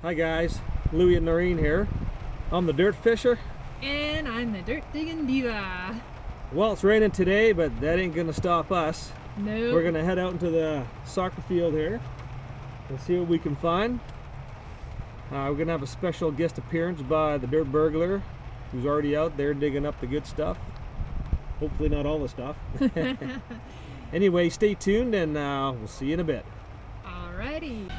Hi guys, Louie and Noreen here. I'm the dirt fisher. And I'm the dirt digging diva. Well, it's raining today, but that ain't gonna stop us. No. We're gonna head out into the soccer field here and see what we can find. We're gonna have a special guest appearance by the dirt burglar, who's already out there digging up the good stuff. Hopefully not all the stuff. Anyway, stay tuned and we'll see you in a bit. Alrighty.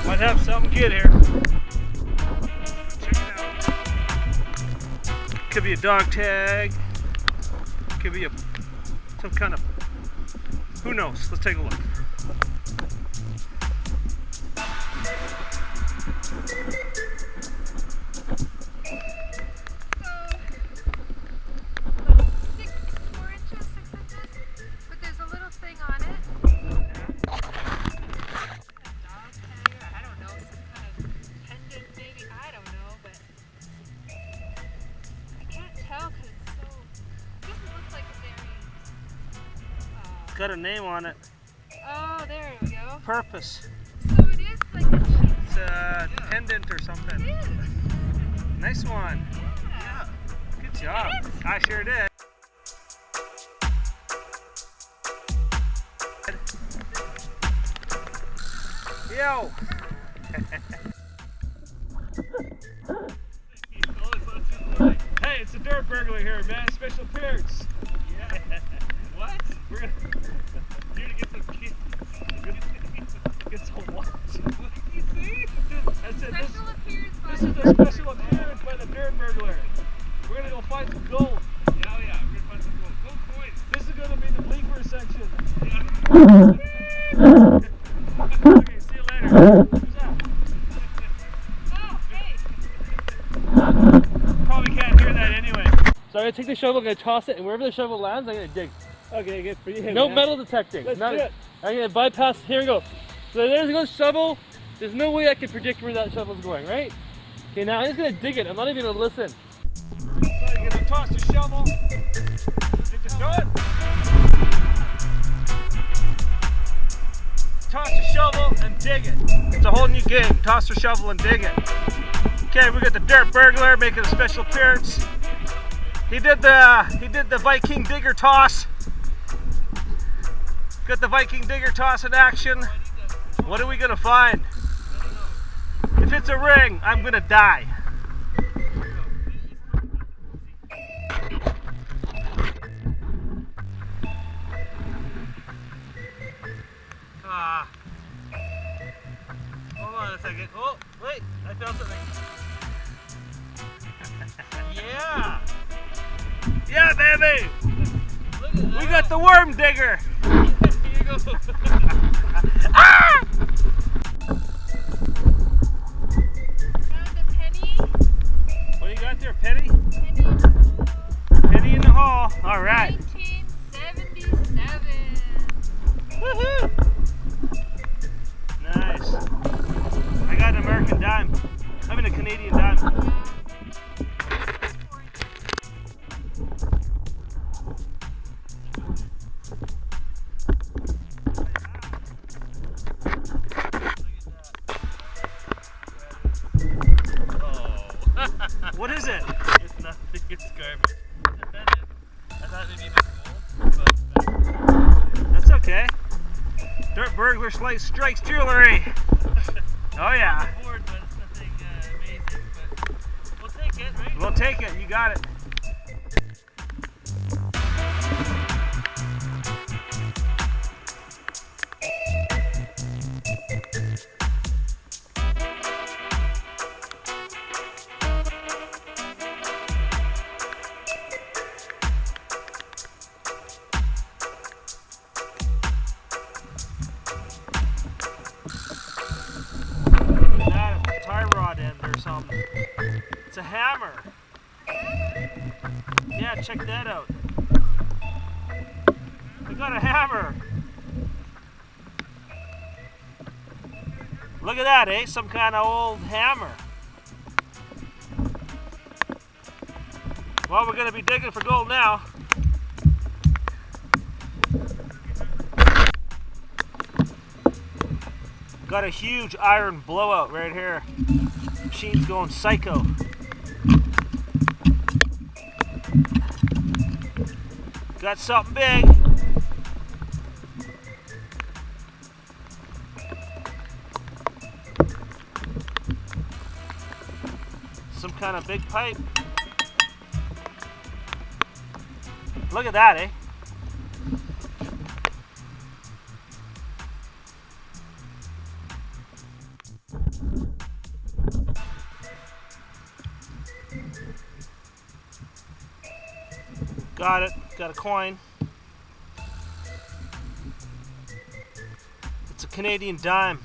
Might have something good here. Check it out. Could be a dog tag. Could be some kind of, who knows? Let's take a look. Got a name on it. Oh, there we go. Purpose. So it is like a cheap. It's a pendant or something. It is. Nice one. Yeah. Good job. I sure did. Yo. Hey, it's a dirt burglar here, man. Special appearance. Yeah. What? We're gonna Here to get some kids. get some watch. What did you see? That's it. Special appearance by This is the special appearance by the dirt burglar. We're gonna go find some gold. Yeah, oh yeah, we're gonna find some gold. Gold coins. This is gonna be the bleeper section. Yeah. Okay, see you later. Who's that? Oh, hey. Probably can't hear that anyway. So I'm gonna take the shovel, I'm gonna toss it, and wherever the shovel lands, I'm gonna dig. Okay, good for you. No man. metal detecting. Let's do it. I'm gonna bypass. Here we go. So there's the shovel. There's no way I can predict where that shovel's going, right? Okay, now I'm just gonna dig it. I'm not even gonna listen. So you're gonna toss the shovel. Just do it. Toss the shovel and dig it. It's a whole new game. Toss the shovel and dig it. Okay, we got the dirt burglar making a special appearance. He did the Viking digger toss. Got the Viking digger toss in action. What are we gonna find? If it's a ring, I'm gonna die. Hold on a second. Oh, wait, I found something. Yeah! Yeah, baby! Look at that. We got the worm digger! Here you go. Ah! Found a penny. What do you got there, Penny? Penny. Penny in the hall. All right. 1977. Woohoo! Nice. I got an American dime. I mean a Canadian dime. What is it? It's nothing, it's garbage. It's offended. I thought maybe it was gold, but That's okay. Dirt burglar strikes jewelry. Oh yeah. it's bored, but it's nothing amazing. But we'll take it, right? We'll take it. You got it. Tie rod end or something. It's a hammer. check that out. We got a hammer. Look at that, eh? Some kind of old hammer. Well, we're going to be digging for gold now. Got a huge iron blowout right here. Machine's going psycho. Got something big. Some kind of big pipe. Look at that, eh? Got it. Got a coin. It's a Canadian dime.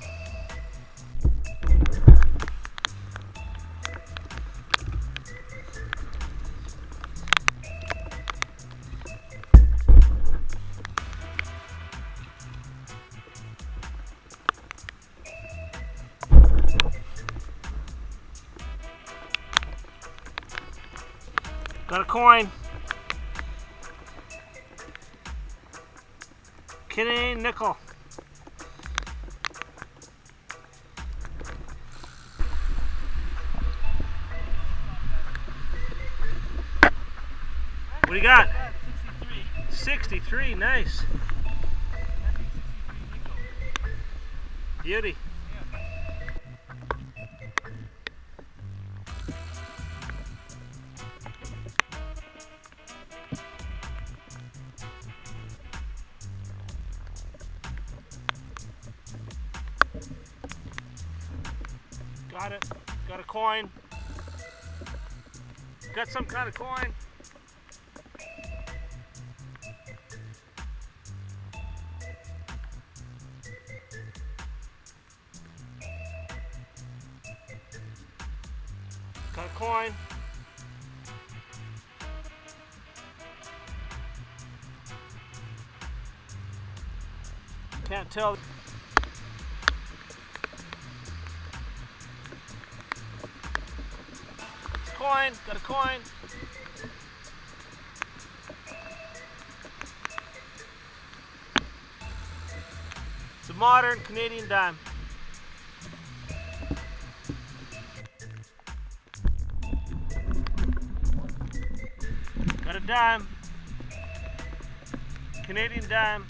Got a coin. Canadian nickel. What do you got? 63. 63, nice. Beauty. Got it. Got a coin. Got some kind of coin. Got a coin. Can't tell. Coin, got a coin. It's a modern Canadian dime. Got a dime. Canadian dime.